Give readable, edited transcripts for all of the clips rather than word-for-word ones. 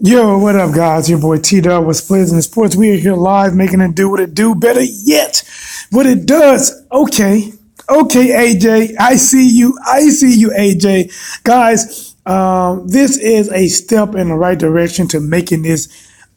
Yo, what up, guys? Your boy T-Dog with Splitters in the Sports. We are here live making it do what it do. Better yet, what it does. Okay, AJ. I see you, AJ. Guys, this is a step in the right direction to making this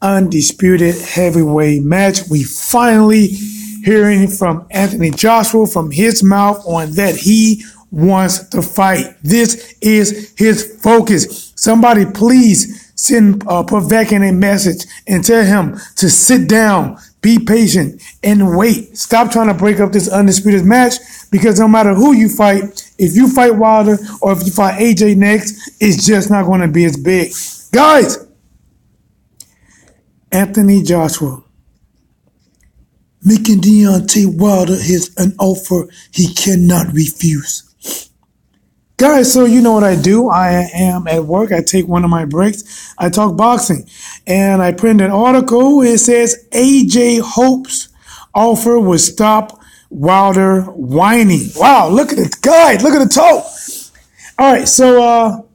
undisputed heavyweight match. We finally hearing from Anthony Joshua from his mouth on that he wants to fight. This is his focus. Somebody please send Povetkin a message and tell him to sit down, be patient, and wait. Stop trying to break up this undisputed match, because no matter who you fight, if you fight Wilder or if you fight AJ next, it's just not going to be as big. Guys, Anthony Joshua making Deontay Wilder an offer he cannot refuse. Guys, so you know what I do. I am at work. I take one of my breaks. I talk boxing. And I print an article. It says AJ hopes offer will stop Wilder whining. Wow, look at it. Guys, look at the toe. All right, so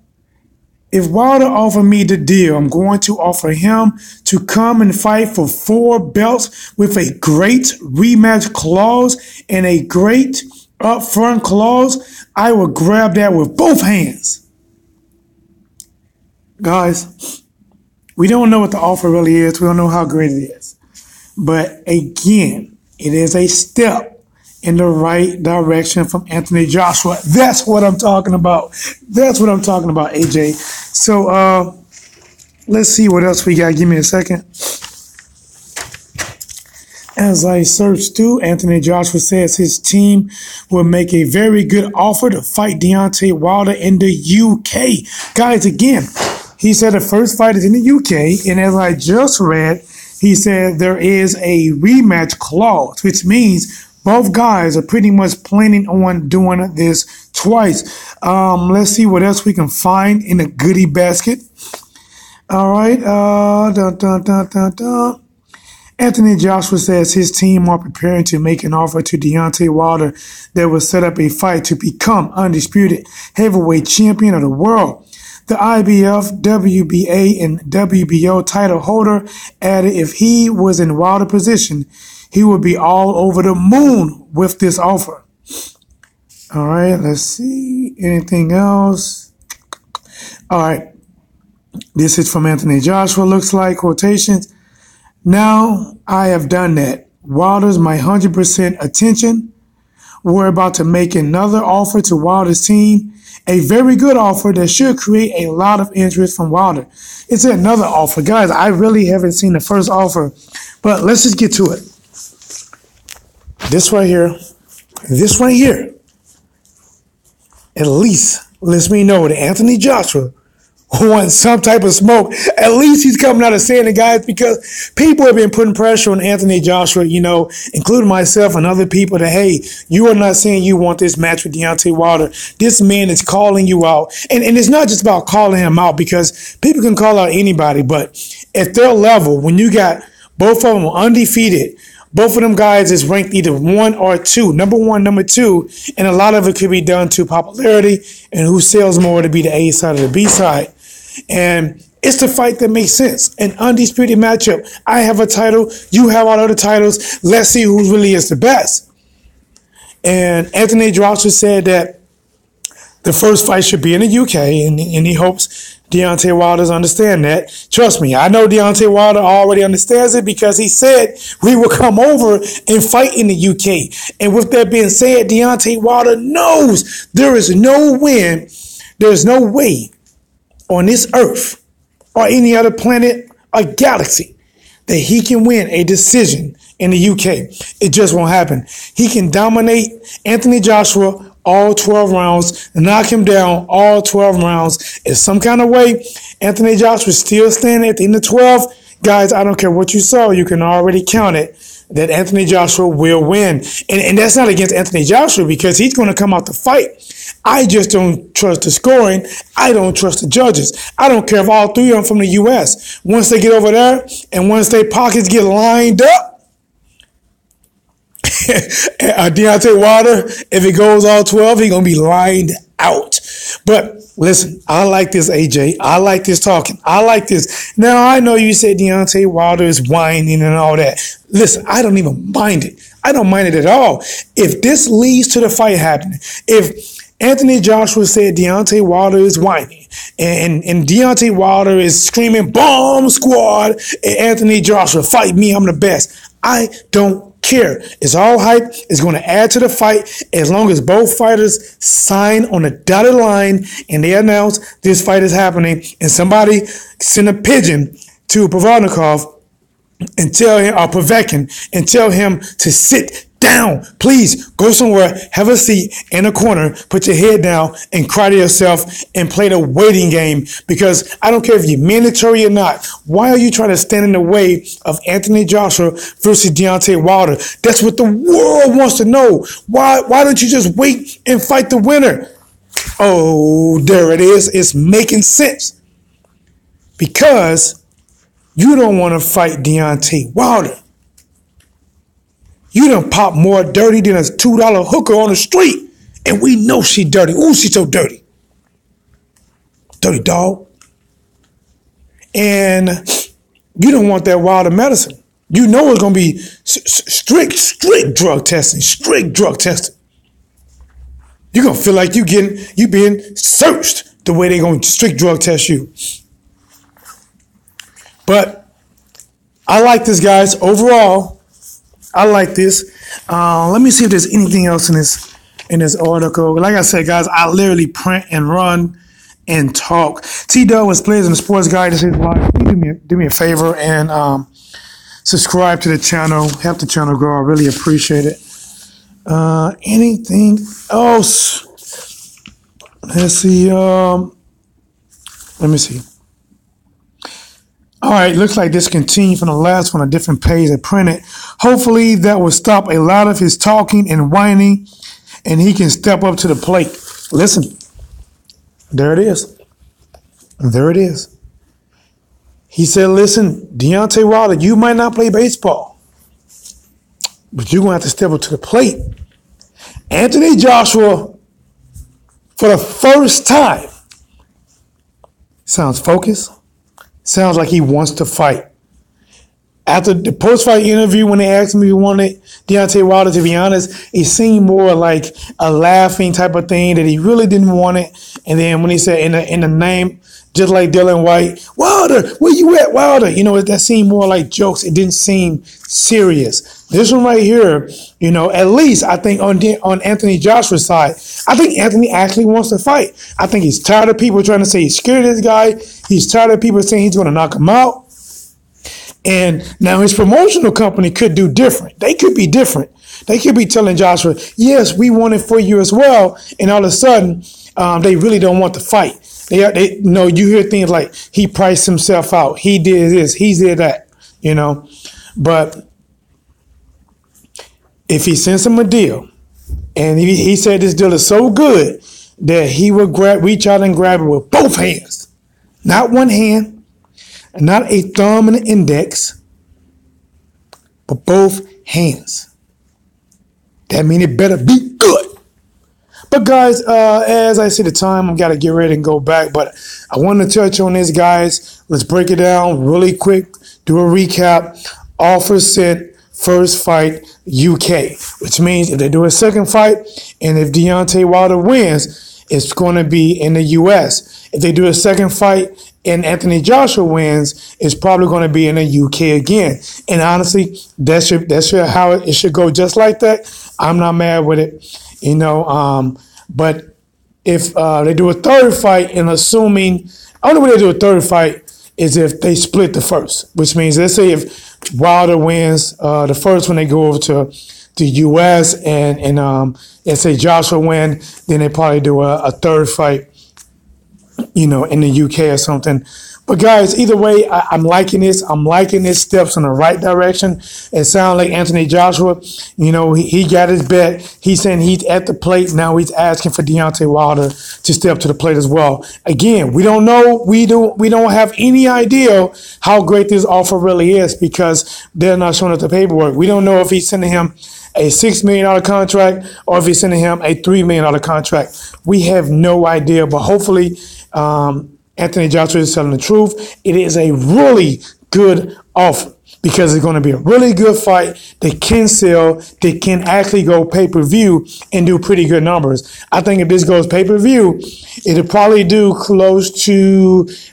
if Wilder offered me the deal, I'm going to offer him to come and fight for 4 belts with a great rematch clause and a great upfront clause. I will grab that with both hands. Guys, we don't know what the offer really is. We don't know how great it is. But again, it is a step in the right direction from Anthony Joshua. That's what I'm talking about. That's what I'm talking about, AJ. So let's see what else we got. Give me a second. As I search through, Anthony Joshua says his team will make a very good offer to fight Deontay Wilder in the UK. Guys, again, he said the first fight is in the UK, and as I just read, he said there is a rematch clause, which means both guys are pretty much planning on doing this twice. Let's see what else we can find in the goodie basket. All right. Anthony Joshua says his team are preparing to make an offer to Deontay Wilder that will set up a fight to become undisputed heavyweight champion of the world. The IBF, WBA, and WBO title holder added if he was in Wilder's position, he would be all over the moon with this offer. All right, let's see. Anything else? All right. This is from Anthony Joshua, looks like, quotations. Now I have done that. Wilder's my 100% attention. We're about to make another offer to Wilder's team. A very good offer that should create a lot of interest from Wilder. It's another offer. Guys, I really haven't seen the first offer, but let's just get to it. This right here, at least lets me know that Anthony Joshua wants some type of smoke. At least he's coming out and saying it, guys, because people have been putting pressure on Anthony Joshua, you know, including myself and other people, that, hey, you are not saying you want this match with Deontay Wilder. This man is calling you out. And it's not just about calling him out, because people can call out anybody, but at their level, when you got both of them undefeated, both of them guys is ranked either 1 or 2, number 1, number 2, and a lot of it could be done to popularity and who sells more to be the A side or the B side. And it's the fight that makes sense. An undisputed matchup. I have a title. You have all other titles. Let's see who really is the best. And Anthony Joshua said that the first fight should be in the UK, and he hopes Deontay Wilder understand that. Trust me, I know Deontay Wilder already understands it, because he said we will come over and fight in the UK. And with that being said, Deontay Wilder knows there is no win. There's no way on this earth or any other planet or galaxy that he can win a decision in the UK. It just won't happen. He can dominate Anthony Joshua all 12 rounds, knock him down all 12 rounds. In some kind of way, Anthony Joshua still standing at the end of 12. Guys, I don't care what you saw. You can already count it that Anthony Joshua will win. And that's not against Anthony Joshua, because he's going to come out to fight. I just don't trust the scoring. I don't trust the judges. I don't care if all 3 of them from the U.S. Once they get over there and once their pockets get lined up, Deontay Wilder, if it goes all 12, he's going to be lined out. But Listen, I like this, AJ. I like this talking. I like this. Now, I know you said Deontay Wilder is whining and all that. Listen, I don't even mind it. I don't mind it at all. If this leads to the fight happening, if Anthony Joshua said Deontay Wilder is whining, and Deontay Wilder is screaming, "Bomb Squad," and Anthony Joshua, "Fight me, I'm the best." I don't care. It's all hype. It's going to add to the fight as long as both fighters sign on the dotted line and they announce this fight is happening, and somebody send a pigeon to Provodnikov and tell him, or Povetkin, and tell him to sit down. Please go somewhere, have a seat in a corner, put your head down and cry to yourself and play the waiting game, because I don't care if you're mandatory or not. Why are you trying to stand in the way of Anthony Joshua versus Deontay Wilder? That's what the world wants to know. Why don't you just wait and fight the winner? Oh, there it is. It's making sense. Because you don't want to fight Deontay Wilder. You done pop more dirty than a $2 hooker on the street. And we know she dirty. Ooh, she's so dirty. Dirty dog. And you don't want that Wilder medicine. You know it's going to be strict drug testing. Strict drug testing. You're going to feel like you being searched the way they're going to strict drug test you. But I like this, guys. Overall, I like this. Let me see if there's anything else in this article. Like I said, guys, I literally print and run and talk. T-Dog was Players in the Sports Guide. This is why. Do me a favor and subscribe to the channel. Help the channel grow. I really appreciate it. Anything else? Let's see. Let me see. All right, looks like this continued from the last one, a different page I printed. Hopefully that will stop a lot of his talking and whining, and he can step up to the plate. Listen, there it is. There it is. He said, listen, Deontay Wilder, you might not play baseball, but you're going to have to step up to the plate. Anthony Joshua, for the first time, sounds focused. Sounds like he wants to fight. After the post-fight interview, when they asked him if he wanted Deontay Wilder, to be honest, it seemed more like a laughing type of thing, that he really didn't want it. And then when he said in the name, just like Dylan White, "Wilder, where you at, Wilder?" You know, that seemed more like jokes. It didn't seem serious. This one right here, you know, at least I think on Anthony Joshua's side, I think Anthony actually wants to fight. I think he's tired of people trying to say he's scared of this guy. He's tired of people saying he's going to knock him out. And now his promotional company could do different. They could be different. They could be telling Joshua, yes, we want it for you as well. And all of a sudden, they really don't want to fight. They know, you hear things like he priced himself out. He did this. He did that, you know. But if he sends him a deal, and he said this deal is so good that he would reach out and grab it with both hands. Not one hand, not a thumb and an index, but both hands. That means it better be good. But guys, as I see the time, I've got to get ready and go back. But I want to touch on this, guys. Let's break it down really quick. Do a recap. Offer sent, first fight, UK. Which means if they do a second fight, and if Deontay Wilder wins, it's going to be in the US. If they do a second fight and Anthony Joshua wins, it's probably going to be in the UK again. And honestly, that's how it should go, just like that. I'm not mad with it. You know, but if they do a third fight, and assuming, only way they do a third fight is if they split the first, which means, let's say if Wilder wins the first one, they go over to the U.S. and let's say Joshua win, then they probably do a third fight, you know, in the U.K. or something. But guys, either way, I'm liking this. I'm liking this steps in the right direction. It sounds like Anthony Joshua, you know, he got his bet. He's saying he's at the plate. Now he's asking for Deontay Wilder to step to the plate as well. Again, we don't know. We don't have any idea how great this offer really is, because they're not showing us the paperwork. We don't know if he's sending him a $6 million contract or if he's sending him a $3 million contract. We have no idea, but hopefully Anthony Joshua is telling the truth. It is a really good offer because it's going to be a really good fight that can sell, that can actually go pay-per-view and do pretty good numbers. I think if this goes pay-per-view, it'll probably do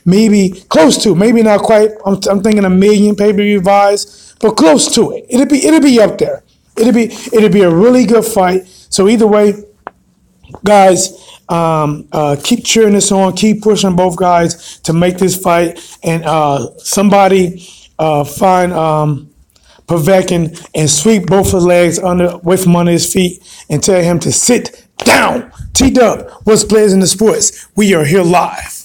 maybe not quite. I'm thinking 1 million pay-per-view buys, but close to it. It'll be up there. It'll be a really good fight. So either way, guys, keep cheering this on. Keep pushing both guys to make this fight. And somebody find Povetkin and sweep both his legs away from under his feet and tell him to sit down. T-Dub, what's Players in the Sports? We are here live.